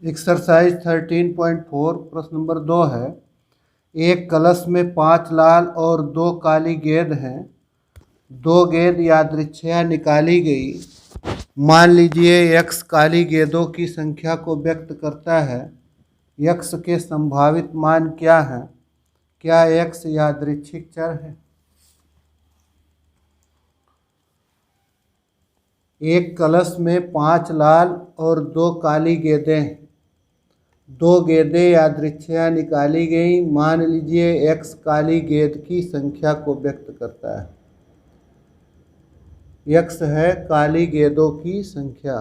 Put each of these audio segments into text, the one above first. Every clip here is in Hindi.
एक्सरसाइज 13.4 प्रश्न नंबर 2 है। एक कलश में 5 लाल और 2 काली गेंद हैं। 2 गेंद यादृच्छिक निकाली गई। मान लीजिए x काली गेंदों की संख्या को व्यक्त करता है। x के संभावित मान क्या हैं? क्या x यादृच्छिक चर है? एक कलश में 5 लाल और 2 काली गेंदें हैं। 2 गेंदें यादृच्छिक निकाली गई। मान लीजिए x काली गेंद की संख्या को व्यक्त करता है। x है काली गेंदों की संख्या।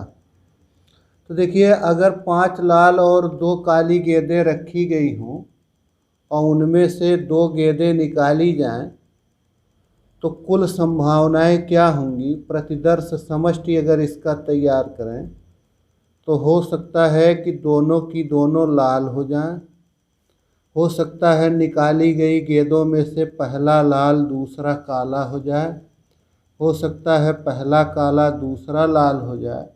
तो देखिए, अगर 5 लाल और 2 काली गेंदें रखी गई हों और उनमें से 2 गेंदें निकाली जाएं, तो कुल संभावनाएं क्या होंगी? प्रतिदर्श समष्टि अगर इसका तैयार करें तो हो सकता है कि दोनों की दोनों लाल हो जाएं। हो सकता है निकाली गई गेंदों में से पहला लाल दूसरा काला हो जाए। हो सकता है पहला काला दूसरा लाल हो जाए,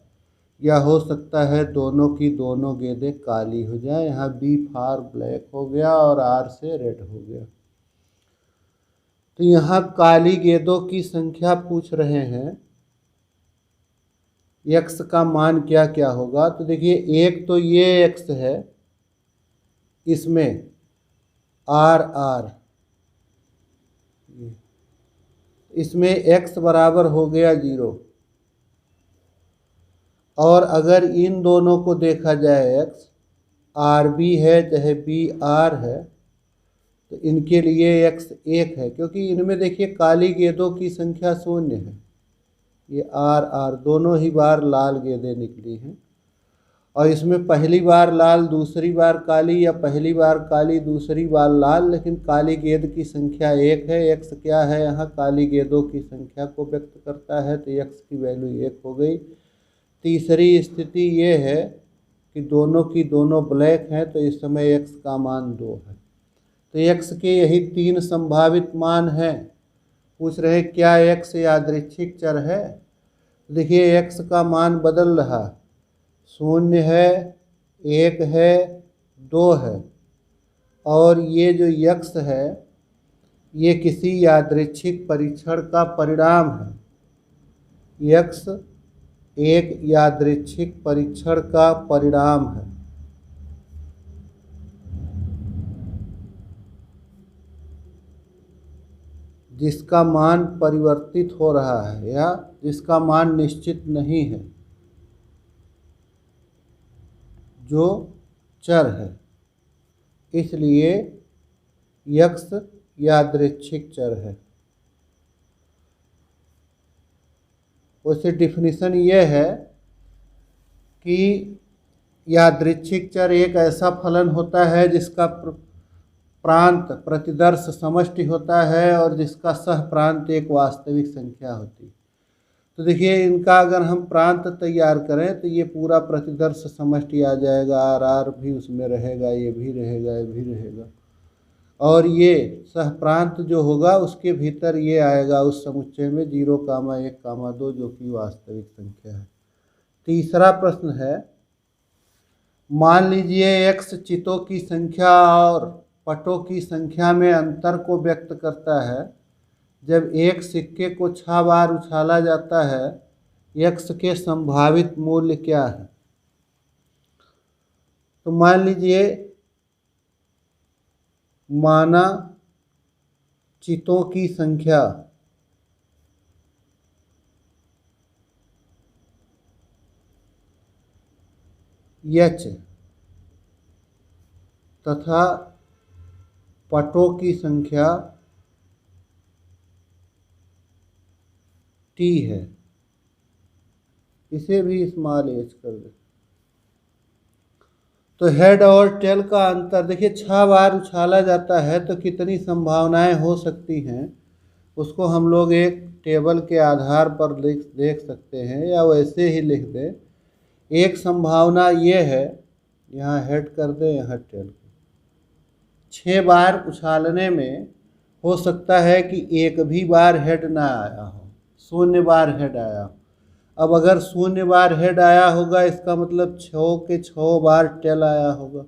या हो सकता है दोनों की दोनों गेंदें काली हो जाए। यहाँ बी फॉर ब्लैक हो गया और आर से रेड हो गया। तो यहाँ काली गेंदों की संख्या पूछ रहे हैं, x का मान क्या क्या होगा? तो देखिए, एक तो ये x है, इसमें आर इसमें x बराबर हो गया 0। और अगर इन दोनों को देखा जाए, x आर बी है चाहे बी आर है, तो इनके लिए x 1 है, क्योंकि इनमें देखिए काली गेंदों की संख्या 0 है। ये आर दोनों ही बार लाल गेंदें निकली हैं। और इसमें पहली बार लाल दूसरी बार काली, या पहली बार काली दूसरी बार लाल, लेकिन काली गेंद की संख्या 1 है। x क्या है? यहाँ काली गेंदों की संख्या को व्यक्त करता है, तो x की वैल्यू 1 हो गई। तीसरी स्थिति ये है कि दोनों की दोनों ब्लैक हैं, तो इस समय x का मान 2 है। तो x के यही 3 संभावित मान हैं। पूछ रहे क्या x यादृच्छिक चर है? देखिए, x का मान बदल रहा, 0 है, 1 है, 2 है। और ये जो x है, ये किसी यादृच्छिक परीक्षण का परिणाम है। x एक यादृच्छिक परीक्षण का परिणाम है। जिसका मान परिवर्तित हो रहा है या जिसका मान निश्चित नहीं है, जो चर है। इसलिए x यादृच्छिक चर है। वैसे डिफिनीशन ये है कि यादृच्छिक चर एक ऐसा फलन होता है जिसका प्रांत प्रतिदर्श समष्टि होता है और जिसका सह प्रांत एक वास्तविक संख्या होती है। तो देखिए, इनका अगर हम प्रांत तैयार करें तो ये पूरा प्रतिदर्श समष्टि आ जाएगा। आर भी उसमें रहेगा, ये भी रहेगा, ये भी रहेगा। और ये सह प्रांत जो होगा उसके भीतर ये आएगा उस समुच्चय में 0, 1, 2, जो कि वास्तविक संख्या है। तीसरा प्रश्न है, मान लीजिए x चितों की संख्या और पटों की संख्या में अंतर को व्यक्त करता है। जब एक सिक्के को 6 बार उछाला जाता है, x के संभावित मूल्य क्या है? तो मान लीजिए, माना चितों की संख्या h तथा पटों की संख्या t है। इसे भी स्मॉल h कर दे। तो हेड और टेल का अंतर देखिए, 6 बार उछाला जाता है तो कितनी संभावनाएं हो सकती हैं, उसको हम लोग एक टेबल के आधार पर देख सकते हैं, या वैसे ही लिख दें। एक संभावना ये है, यहाँ हेड कर दें, यहाँ टेल। 6 बार उछालने में हो सकता है कि एक भी बार हेड ना आया हो, 0 बार हेड आया हो। अब अगर 0 बार हेड आया होगा इसका मतलब 6 के 6 बार टेल आया होगा।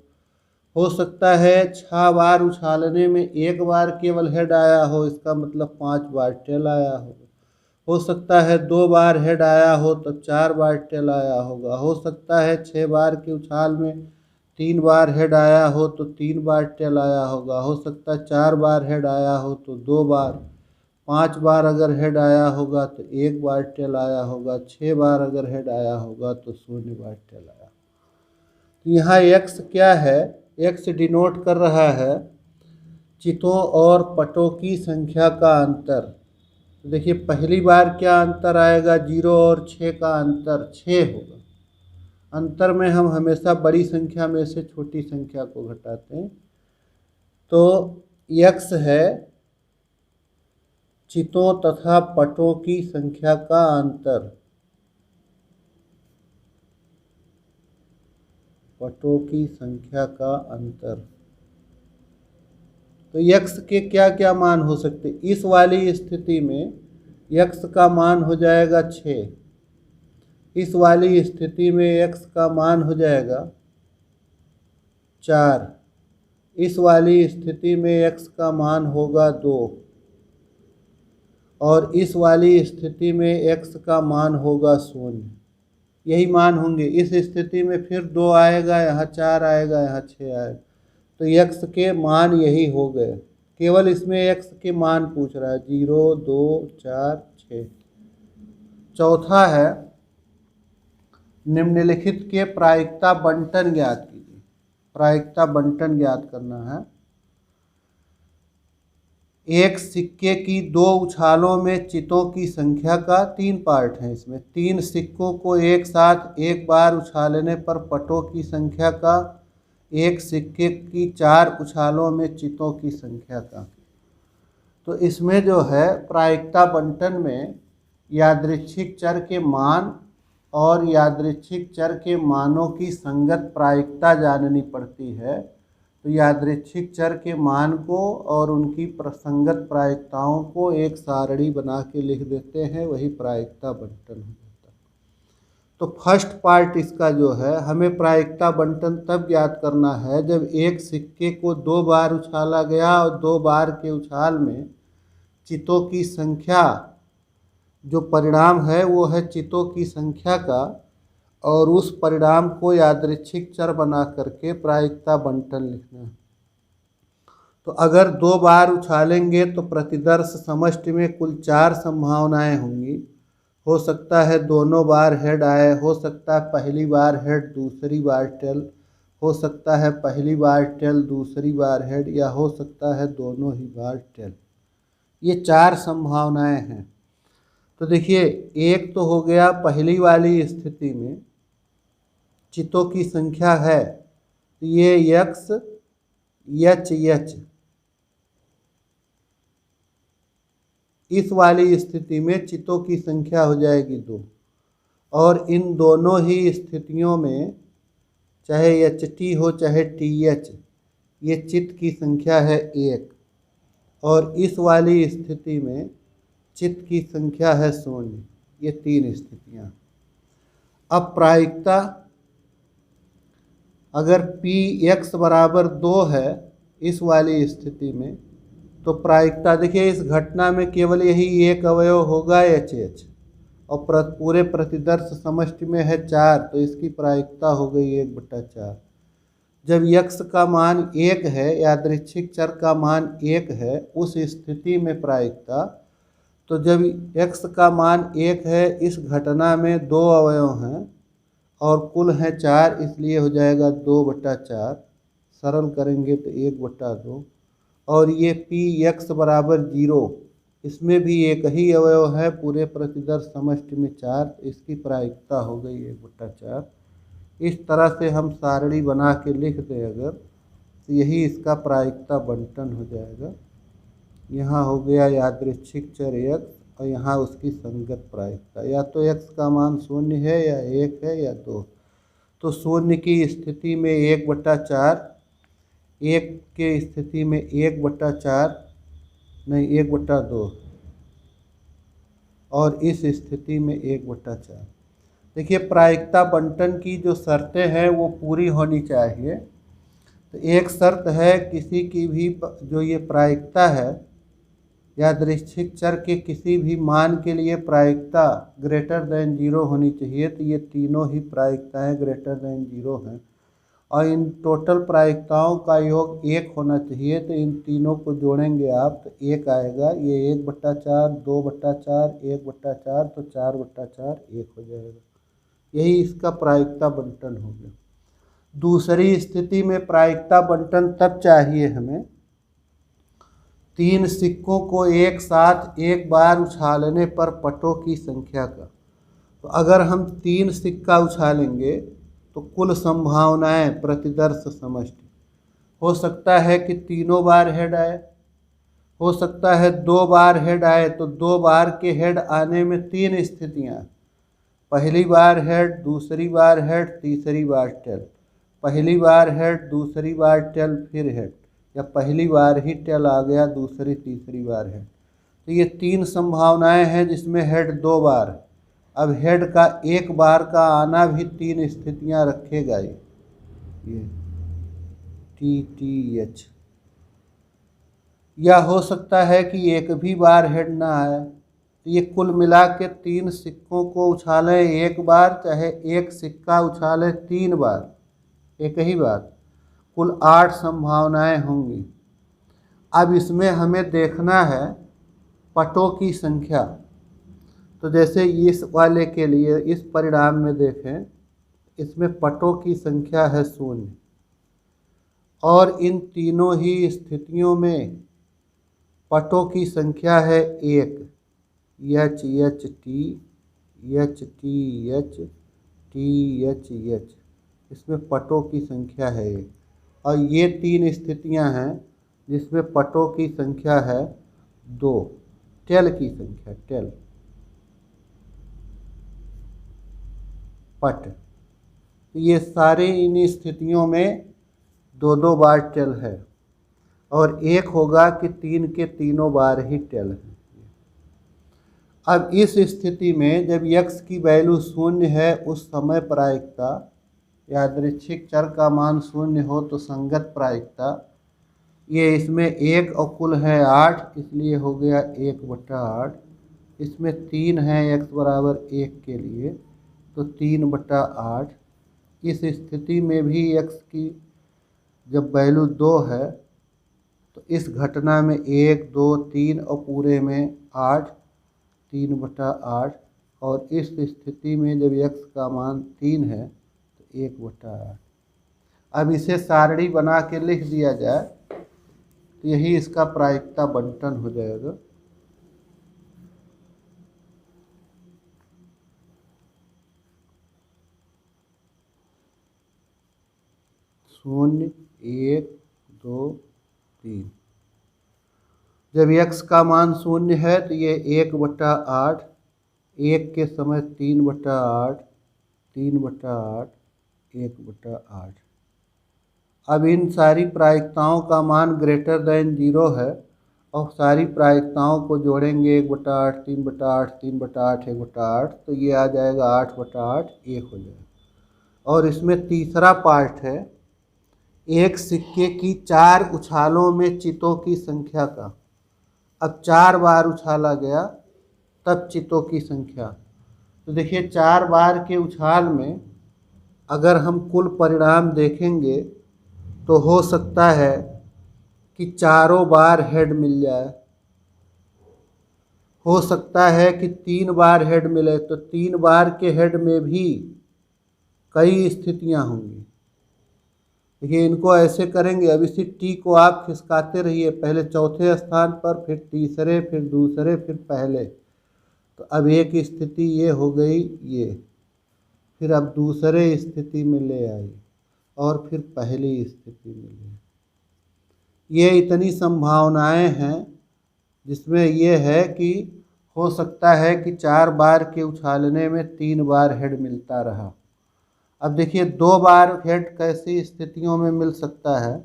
हो सकता है 6 बार उछालने में 1 बार केवल हेड आया हो, इसका मतलब 5 बार टेल आया होगा। हो सकता है 2 बार हेड आया हो तो 4 बार टेल आया होगा। हो सकता है 6 बार के उछाल में 3 बार हेड आया हो तो 3 बार टेल आया होगा। हो सकता है 4 बार हेड आया हो तो 2 बार, 5 बार अगर हेड आया होगा तो 1 बार टेल आया होगा, 6 बार अगर हेड आया होगा तो 0 बार टेल आया। तो यहाँ x क्या है? x डिनोट कर रहा है चितों और पटों की संख्या का अंतर। देखिए पहली बार क्या अंतर आएगा? 0 और 6 का अंतर 6 होगा। अंतर में हम हमेशा बड़ी संख्या में से छोटी संख्या को घटाते हैं। तो x है चितों तथा पटों की संख्या का अंतर। पटों की संख्या का अंतर। तो x के क्या क्या मान हो सकते? इस वाली स्थिति में x का मान हो जाएगा 6। इस वाली स्थिति में x का मान हो जाएगा 4। इस वाली स्थिति में x का मान होगा 2 और इस वाली स्थिति में x का मान होगा 0। यही मान होंगे। इस स्थिति में फिर 2 आएगा, यहाँ 4 आएगा, यहाँ 6 आएगा। तो x के मान यही हो गए। केवल इसमें x के मान पूछ रहा है 0, 2, 4, 6। चौथा है निम्नलिखित के प्रायिकता बंटन ज्ञात कीजिए। प्रायिकता बंटन ज्ञात करना है। एक सिक्के की 2 उछालों में चितों की संख्या का 3 पार्ट है। इसमें 3 सिक्कों को एक साथ एक बार उछालने पर पटों की संख्या का, एक सिक्के की 4 उछालों में चितों की संख्या का। तो इसमें जो है प्रायिकता बंटन में यादृच्छिक चर के मान और यादृच्छिक चर के मानों की संगत प्रायिकता जाननी पड़ती है। तो यादृच्छिक चर के मान को और उनकी संगत प्रायिकताओं को एक सारणी बना के लिख देते हैं, वही प्रायिकता बंटन हो जाता है। तो फर्स्ट पार्ट इसका जो है, हमें प्रायिकता बंटन तब ज्ञात करना है जब एक सिक्के को 2 बार उछाला गया और 2 बार के उछाल में चितों की संख्या, जो परिणाम है वो है चितों की संख्या का, और उस परिणाम को यादृच्छिक चर बना करके प्रायिकता बंटन लिखना है। तो अगर 2 बार उछालेंगे तो प्रतिदर्श समष्टि में कुल 4 संभावनाएं होंगी। हो सकता है दोनों बार हेड आए, हो सकता है पहली बार हेड दूसरी बार टेल, हो सकता है पहली बार टेल दूसरी बार हेड, या हो सकता है दोनों ही बार टेल। ये 4 संभावनाएं हैं। तो देखिए एक तो हो गया पहली वाली स्थिति में चितों की संख्या है, तो ये x h h। इस वाली स्थिति में चितों की संख्या हो जाएगी 2। और इन दोनों ही स्थितियों में चाहे ht हो चाहे th, ये चित की संख्या है 1। और इस वाली स्थिति में चित की संख्या है 0। ये 3 स्थितियाँ। अब प्रायिकता, अगर px बराबर 2 है इस वाली स्थिति में, तो प्रायिकता देखिए इस घटना में केवल यही एक अवयव होगा HH, और पूरे प्रतिदर्श समष्टि में है 4, तो इसकी प्रायिकता हो गई 1/4। जब x का मान 1 है, यादृच्छिक चर का मान 1 है, उस स्थिति में प्रायिकता, तो जब x का मान 1 है, इस घटना में 2 अवयव हैं और कुल हैं 4, इसलिए हो जाएगा 2/4। सरल करेंगे तो 1/2। और ये px बराबर 0, इसमें भी एक ही अवयव है, पूरे प्रतिदर्श समष्टि में 4, तो इसकी प्रायिकता हो गई 1/4। इस तरह से हम सारणी बना के लिख दें अगर, तो यही इसका प्रायिकता बंटन हो जाएगा। यहाँ हो गया यादृच्छिक चर x और यहाँ उसकी संगत प्रायिकता, या तो x का मान 0 है या 1 है या 2। तो 0 की स्थिति में 1/4, 1 के स्थिति में 1/4 नहीं 1/2, और इस स्थिति में 1/4। देखिए प्रायिकता बंटन की जो शर्तें हैं वो पूरी होनी चाहिए। तो एक शर्त है किसी की भी जो ये प्रायिकता है यादृच्छिक चर के किसी भी मान के लिए प्रायिकता ग्रेटर देन 0 होनी चाहिए। तो ये तीनों ही प्रायिकताएं ग्रेटर देन 0 हैं और इन टोटल प्रायिकताओं का योग 1 होना चाहिए। तो इन तीनों को जोड़ेंगे आप तो 1 आएगा। ये 1/4, 2/4, 1/4 तो 4/4 1 हो जाएगा। यही इसका प्रायिकता बंटन हो गया। दूसरी स्थिति में प्रायिकता बंटन तब चाहिए हमें 3 सिक्कों को एक साथ एक बार उछालने पर पटों की संख्या का। तो अगर हम 3 सिक्का उछालेंगे तो कुल संभावनाएं प्रतिदर्श समष्टि हो सकता है कि तीनों बार हेड आए, हो सकता है 2 बार हेड आए। तो 2 बार के हेड आने में 3 स्थितियां, पहली बार हेड, दूसरी बार हेड, तीसरी बार टेल। पहली बार हेड, दूसरी बार टेल, फिर हेड, या पहली बार ही टेल आ गया, दूसरी तीसरी बार हेड। तो ये 3 संभावनाएं हैं जिसमें हेड 2 बार। अब हेड का 1 बार का आना भी 3 स्थितियां रखेगा। ये TTH, या हो सकता है कि एक भी बार हेड ना आए। तो ये कुल मिला के 3 सिक्कों को उछालें 1 बार, चाहे एक सिक्का उछालें 3 बार, एक ही बार, कुल 8 संभावनाएं होंगी। अब इसमें हमें देखना है पटों की संख्या। तो जैसे इस वाले के लिए इस परिणाम में देखें, इसमें पटों की संख्या है 0 और इन तीनों ही स्थितियों में पटों की संख्या है 1। HHT, HTH, THH, इसमें पटों की संख्या है 1। और ये 3 स्थितियां हैं जिसमें पटों की संख्या है 2। टेल की संख्या, टेल पट, ये सारे इन स्थितियों में 2-2 बार टेल है और एक होगा कि 3 के तीनों बार ही टेल है। अब इस स्थिति में जब x की वैल्यू 0 है उस समय प्रायिकता, यादृच्छिक चर का मान 0 हो तो संगत प्रायिकता, ये इसमें 1 और कुल है 8, इसलिए हो गया 1/8। इसमें 3 है x बराबर 1 के लिए, तो 3/8। इस स्थिति में भी x की जब वैल्यू 2 है तो इस घटना में 1, 2, 3 और पूरे में 8, 3/8। और इस स्थिति में जब x का मान 3 है तो 1/8। अब इसे सारणी बना के लिख दिया जाए तो यही इसका प्रायिकता बंटन हो जाएगा। शून्य, 1, 2, 3। जब x का मान 0 है तो ये 1/8, 1 के समय 3/8, 3/8, 1/8। अब इन सारी प्रायिकताओं का मान ग्रेटर देन 0 है और सारी प्रायिकताओं को जोड़ेंगे 1/8, 3/8, 3/8, 1/8, तो ये आ जाएगा 8/8, 1 हो जाएगा। और इसमें तीसरा पार्ट है एक सिक्के की 4 उछालों में चितों की संख्या का। अब 4 बार उछाला गया तब चितों की संख्या। तो देखिए 4 बार के उछाल में अगर हम कुल परिणाम देखेंगे तो हो सकता है कि चारों बार हेड मिल जाए, हो सकता है कि 3 बार हेड मिले। तो 3 बार के हेड में भी कई स्थितियां होंगी। देखिए इनको ऐसे करेंगे। अब इसी टी को आप खिसकाते रहिए, पहले चौथे स्थान पर, फिर तीसरे, फिर दूसरे, फिर पहले। तो अब एक स्थिति ये हो गई, ये फिर अब दूसरे स्थिति में ले आई और फिर पहली स्थिति में ले। ये इतनी संभावनाएं हैं जिसमें ये है कि हो सकता है कि 4 बार के उछालने में 3 बार हेड मिलता रहा। अब देखिए 2 बार हेड कैसी स्थितियों में मिल सकता है।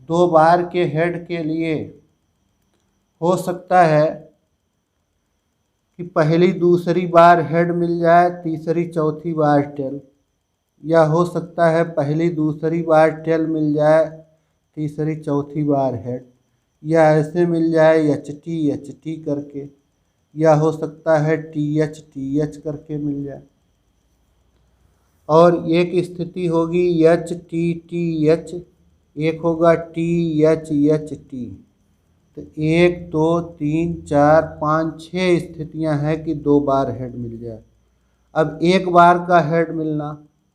2 बार के हेड के लिए हो सकता है कि पहली दूसरी बार हेड मिल जाए, तीसरी चौथी बार टेल, या हो सकता है पहली दूसरी बार टेल मिल जाए, तीसरी चौथी बार हेड, या ऐसे मिल जाए एच टी करके, या हो सकता है टी एच करके मिल जाए। और एक स्थिति होगी एच टी एच, एक होगा टी एच टी। तो 1 2 3 4 5 6 स्थितियां हैं कि 2 बार हेड मिल जाए। अब एक बार का हेड मिलना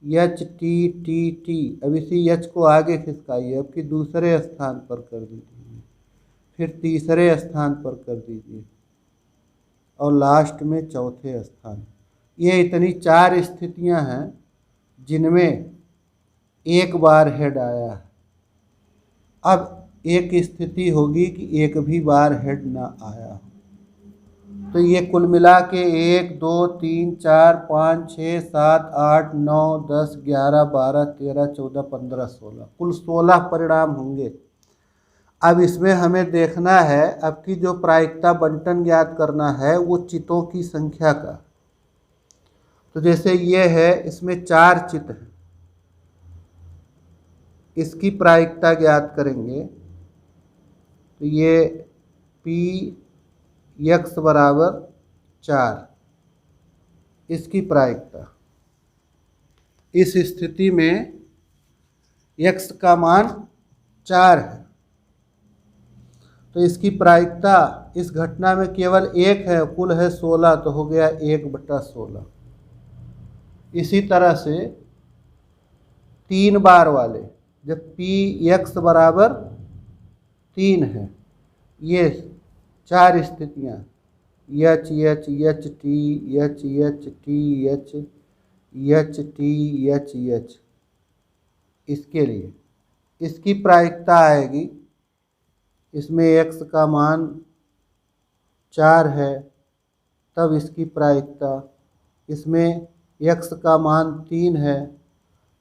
एच टी, अब इसी एच को आगे खिसकाइए, अब कि दूसरे स्थान पर कर दीजिए, फिर तीसरे स्थान पर कर दीजिए, और लास्ट में चौथे स्थान। ये इतनी 4 स्थितियां हैं जिनमें एक बार हेड आया है। अब एक स्थिति होगी कि एक भी बार हेड ना आया हो। तो ये कुल मिला के 1 2 3 4 5 6 7 8 9 10 11 12 13 14 15 16, कुल 16 परिणाम होंगे। अब इसमें हमें देखना है, अब की जो प्रायिकता बंटन ज्ञात करना है वो चितों की संख्या का। तो जैसे ये है, इसमें 4 चित हैं, इसकी प्रायिकता ज्ञात करेंगे। तो ये पी यक्स बराबर 4, इसकी प्रायिकता। इस स्थिति में यक्स का मान 4 है, तो इसकी प्रायिकता इस घटना में केवल 1 है, कुल है 16, तो हो गया 1/16। इसी तरह से 3 बार वाले, जब पी यक्स बराबर 3 है, ये 4 स्थितियाँ एच टी एच, इसके लिए इसकी प्रायिकता आएगी, इसमें x का मान 4 है, तब इसकी प्रायिकता, इसमें x का मान 3 है,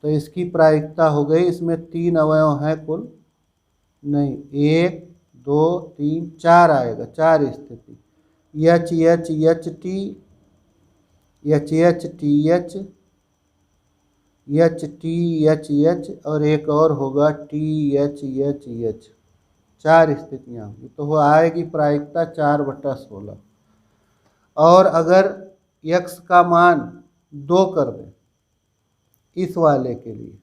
तो इसकी प्रायिकता हो गई, इसमें 3 अवयव हैं कुल, नहीं 1 2 3 4 आएगा, 4 स्थिति एच टी एच, और एक और होगा टी एच, 4 स्थितियाँ होंगी। तो वो आएगी प्रायिकता 4/16। और अगर x का मान 2 कर दें इस वाले के लिए,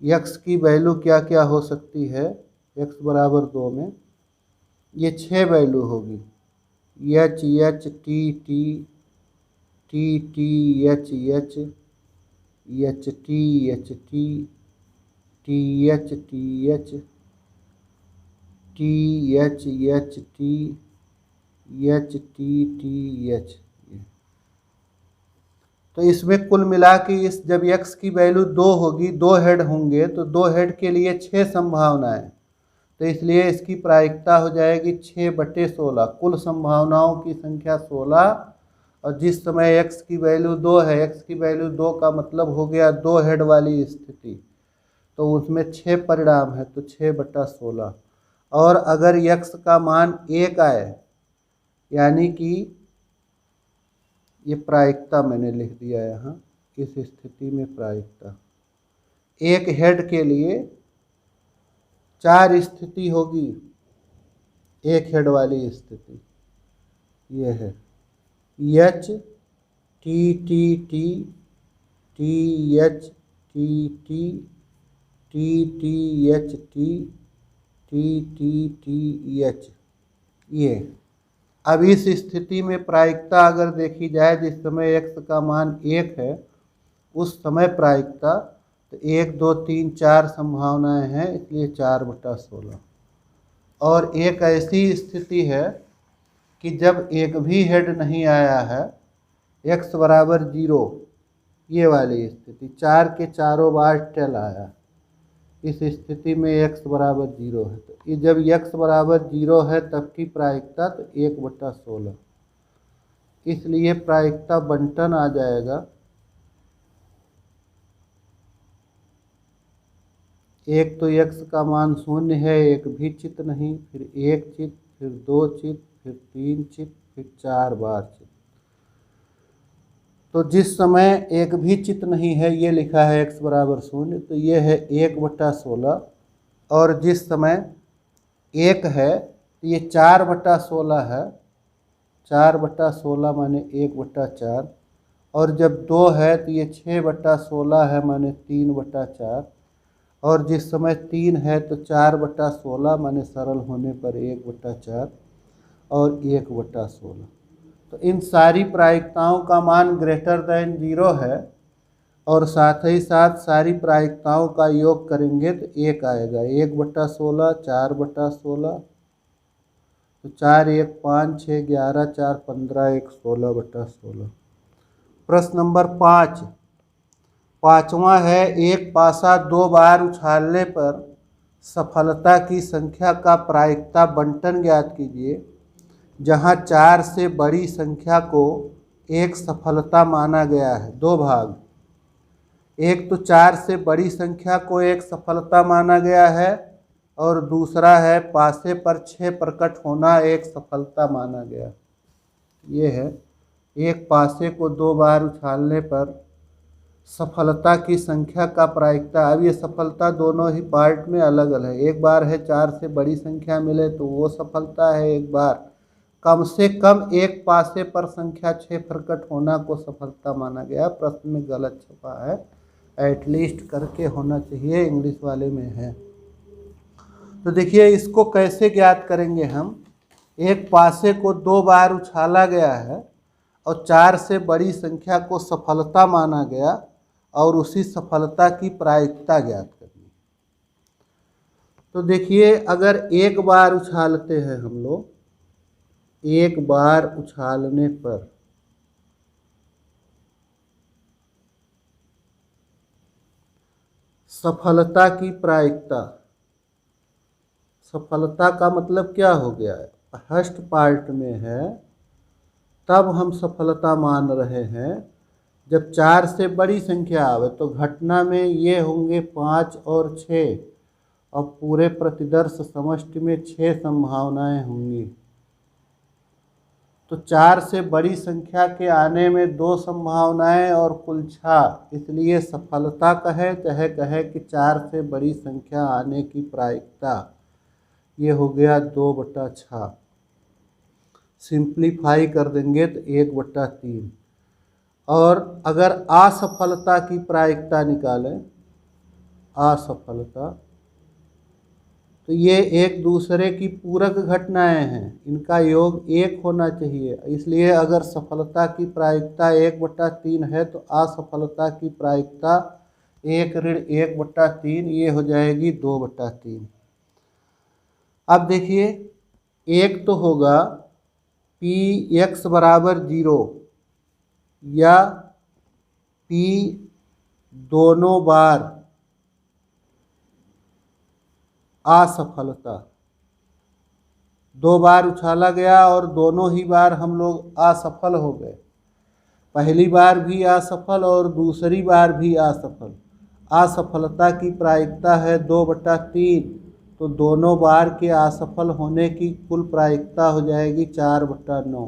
x की वैल्यू क्या क्या हो सकती है, x बराबर 2 में ये 6 वैल्यू होगी, एच टी एच एच। तो इसमें कुल मिला के इस जब x की वैल्यू 2 होगी, 2 हेड होंगे, तो 2 हेड के लिए 6 संभावनाएं, तो इसलिए इसकी प्रायिकता हो जाएगी 6/16। कुल संभावनाओं की संख्या 16, और जिस समय x की वैल्यू 2 है, x की वैल्यू 2 का मतलब हो गया 2 हेड वाली स्थिति, तो उसमें 6 परिणाम है, तो 6/16। और अगर x का मान 1 आए, यानी कि ये प्रायिकता मैंने लिख दिया यहाँ, इस स्थिति में प्रायिकता एक हेड के लिए 4 स्थिति होगी, एक हेड वाली स्थिति ये है H T H T H, ये। अब इस स्थिति में प्रायिकता अगर देखी जाए, जिस समय x का मान 1 है, उस समय प्रायिकता, तो 1 2 3 4 संभावनाएं हैं, इसलिए 4/16। और एक ऐसी स्थिति है कि जब एक भी हेड नहीं आया है, x बराबर 0, ये वाली स्थिति, 4 के चारों बार टेल आया, इस स्थिति में x बराबर 0 है, तो ये जब x बराबर 0 है तब की प्रायिकता तो 1/16, इसलिए प्रायिकता बंटन आ जाएगा, एक तो x का मान 0 है, एक भी चित नहीं, फिर 1 चित, फिर 2 चित, फिर 3 चित, फिर 4 बार चित। तो जिस समय एक भी चित नहीं है, ये लिखा है x बराबर 0, तो ये है 1/16। और जिस समय 1 है तो ये 4/16 है, 4/16 माने 1/4। और जब 2 है तो ये 6/16 है, माने 3/4। और जिस समय 3 है तो 4/16 माने सरल होने पर 1/4 और 1/16। तो इन सारी प्रायिकताओं का मान ग्रेटर देन 0 है, और साथ ही साथ सारी प्रायिकताओं का योग करेंगे तो 1 आएगा। 1/16, 4/16, तो 4 1 5 6 11 4 15 1 16/16। प्रश्न नंबर 5, पांचवा है, एक पासा 2 बार उछालने पर सफलता की संख्या का प्रायिकता बंटन ज्ञात कीजिए, जहां 4 से बड़ी संख्या को एक सफलता माना गया है। 2 भाग, एक तो 4 से बड़ी संख्या को एक सफलता माना गया है, और दूसरा है पासे पर 6 प्रकट होना एक सफलता माना गया। ये है, एक पासे को 2 बार उछालने पर सफलता की संख्या का प्रायिकता। अब ये सफलता दोनों ही पार्ट में अलग अलग है। एक बार है 4 से बड़ी संख्या मिले तो वो सफलता है, एक बार कम से कम एक पासे पर संख्या 6 प्रकट होना को सफलता माना गया। प्रश्न में गलत छपा है, एटलीस्ट करके होना चाहिए, इंग्लिश वाले में है। तो देखिए इसको कैसे ज्ञात करेंगे हम। एक पासे को 2 बार उछाला गया है और 4 से बड़ी संख्या को सफलता माना गया, और उसी सफलता की प्रायिकता ज्ञात करनी। तो देखिए अगर एक बार उछालते हैं हम लोग, एक बार उछालने पर सफलता की प्रायिकता, सफलता का मतलब क्या हो गया है, फर्स्ट पार्ट में है तब हम सफलता मान रहे हैं। जब 4 से बड़ी संख्या आवे तो घटना में ये होंगे 5 और 6, और पूरे प्रतिदर्श समष्टि में 6 संभावनाएं होंगी। तो 4 से बड़ी संख्या के आने में 2 संभावनाएं और कुल 6, इसलिए सफलता कहे चाहे कहे कि 4 से बड़ी संख्या आने की प्रायिकता, ये हो गया 2/6। सिंप्लीफाई कर देंगे तो 1/3। और अगर असफलता की प्रायिकता निकालें, असफलता, तो ये एक दूसरे की पूरक घटनाएं हैं, इनका योग 1 होना चाहिए। इसलिए अगर सफलता की प्रायिकता 1/3 है तो असफलता की प्रायिकता 1 ऋण 1/3, ये हो जाएगी 2/3। अब देखिए एक तो होगा Px बराबर 0 या P दोनों बार असफलता। 2 बार उछाला गया और दोनों ही बार हम लोग असफल हो गए, पहली बार भी असफल और दूसरी बार भी असफल। असफलता की प्रायिकता है 2/3, तो दोनों बार के असफल होने की कुल प्रायिकता हो जाएगी 4/9।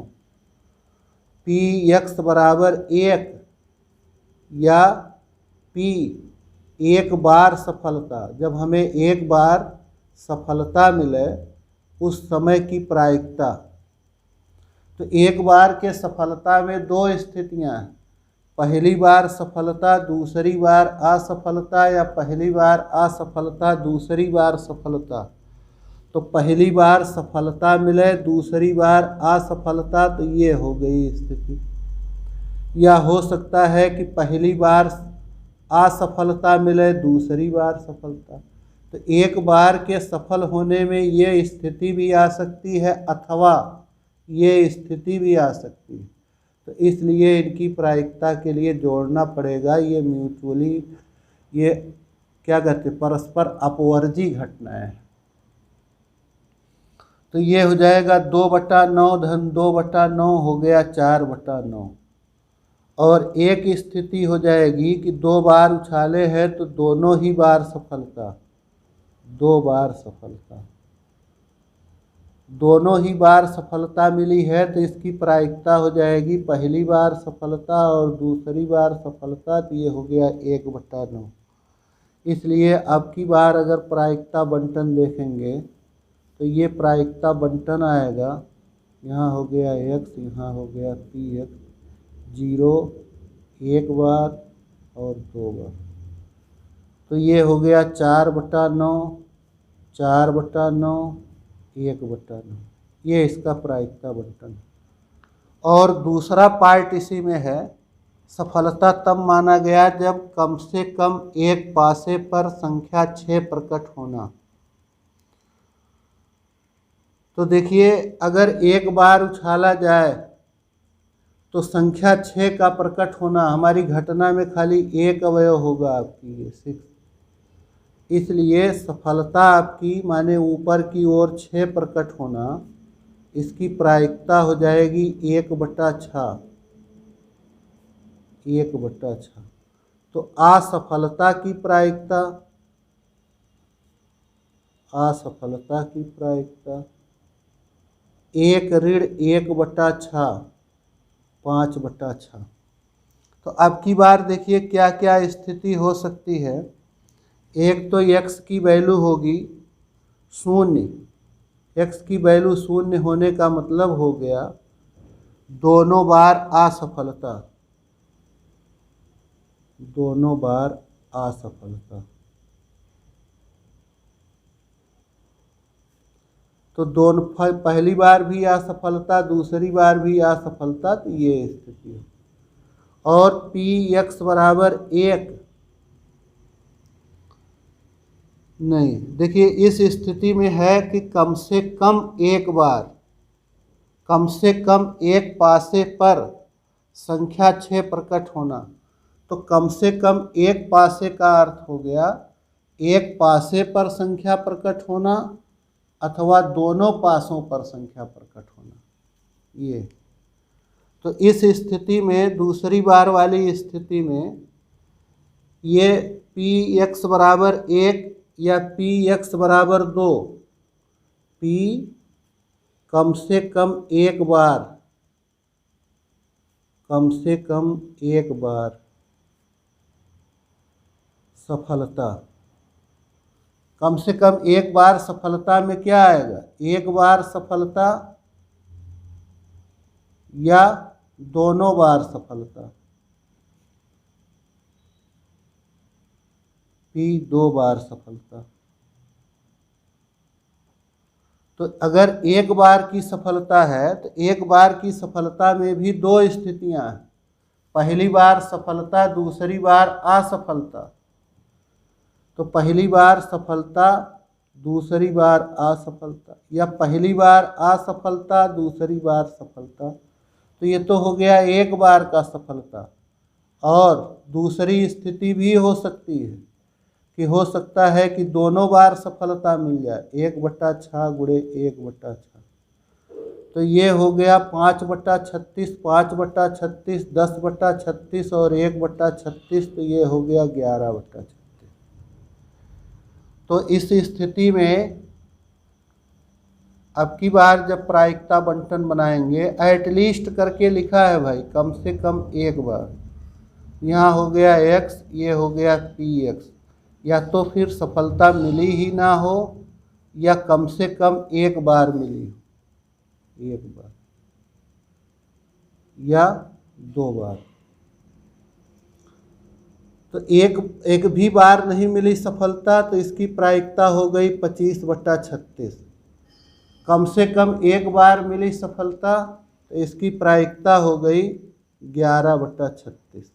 Px बराबर 1 या P एक बार सफलता, जब हमें एक बार सफलता मिले उस समय की प्रायिकता। तो एक बार के सफलता में 2 स्थितियां हैं, पहली बार सफलता दूसरी बार असफलता, या पहली बार असफलता दूसरी बार सफलता। तो पहली बार सफलता मिले दूसरी बार असफलता, तो ये हो गई स्थिति। या हो सकता है कि पहली बार असफलता मिले दूसरी बार सफलता। तो एक बार के सफल होने में ये स्थिति भी आ सकती है अथवा ये स्थिति भी आ सकती है। तो इसलिए इनकी प्रायिकता के लिए जोड़ना पड़ेगा, ये म्यूचुअली, ये क्या कहते हैं, परस्पर अपवर्जी घटनाएं। तो ये हो जाएगा 2/9 धन 2/9 हो गया 4/9। और एक स्थिति हो जाएगी कि 2 बार उछाले हैं तो दोनों ही बार सफलता, 2 बार सफलता। दोनों ही बार सफलता मिली है तो इसकी प्रायिकता हो जाएगी पहली बार सफलता और दूसरी बार सफलता, तो ये हो गया 1/9। इसलिए अब की बार अगर प्रायिकता बंटन देखेंगे तो ये प्रायिकता बंटन आएगा, यहाँ हो गया x, यहाँ हो गया px, 0 1 बार और 2 बार, तो ये हो गया 4/9, 4/9, 1/9, ये इसका प्रायिकता बंटन। और दूसरा पार्ट इसी में है, सफलता तब माना गया जब कम से कम एक पासे पर संख्या 6 प्रकट होना। तो देखिए अगर एक बार उछाला जाए तो संख्या 6 का प्रकट होना, हमारी घटना में खाली एक अवयव होगा आपकी, ये 6, इसलिए सफलता आपकी माने ऊपर की ओर 6 प्रकट होना, इसकी प्रायिकता हो जाएगी 1/6, 1/6। तो असफलता की प्रायिकता, असफलता की प्रायिकता 1 ऋण 1/6, 5/6। तो अब की बार देखिए क्या क्या स्थिति हो सकती है। एक तो x की वैल्यू होगी 0, x की वैल्यू 0 होने का मतलब हो गया दोनों बार असफलता, दोनों बार असफलता। तो दोनों पहली बार भी असफलता, दूसरी बार भी असफलता, तो ये स्थिति है। और px बराबर 1 नहीं, देखिए इस स्थिति में है कि कम से कम एक बार, कम से कम एक पासे पर संख्या 6 प्रकट होना। तो कम से कम एक पासे का अर्थ हो गया एक पासे पर संख्या प्रकट होना अथवा दोनों पासों पर संख्या प्रकट होना, ये। तो इस स्थिति में, दूसरी बार वाली स्थिति में, ये px बराबर 1 या px बराबर 2, p कम से कम एक बार, कम से कम एक बार सफलता, कम से कम एक बार सफलता में क्या आएगा, एक बार सफलता या दोनों बार सफलता, p 2 बार सफलता। तो अगर एक बार की सफलता है तो एक बार की सफलता में भी दो स्थितियां हैं, पहली बार सफलता, दूसरी बार असफलता। तो पहली बार सफलता, दूसरी बार असफलता, या पहली बार असफलता, दूसरी बार सफलता। तो ये तो हो गया एक बार का सफलता। और दूसरी स्थिति भी हो सकती है कि हो सकता है कि दोनों बार सफलता मिल जाए, 1/6 गुणे 1/6। तो ये हो गया 5/36, 5/36, 10/36 और 1/36, तो ये हो गया 11/36। तो इस स्थिति में अब की बार जब प्रायिकता बंटन बनाएंगे, एटलीस्ट करके लिखा है भाई, कम से कम एक बार। यहाँ हो गया x, ये हो गया px, या तो फिर सफलता मिली ही ना हो या कम से कम एक बार मिली हो, एक बार या दो बार। तो एक भी बार नहीं मिली सफलता, तो इसकी प्रायिकता हो गई 25/36। कम से कम एक बार मिली सफलता, तो इसकी प्रायिकता हो गई 11/36।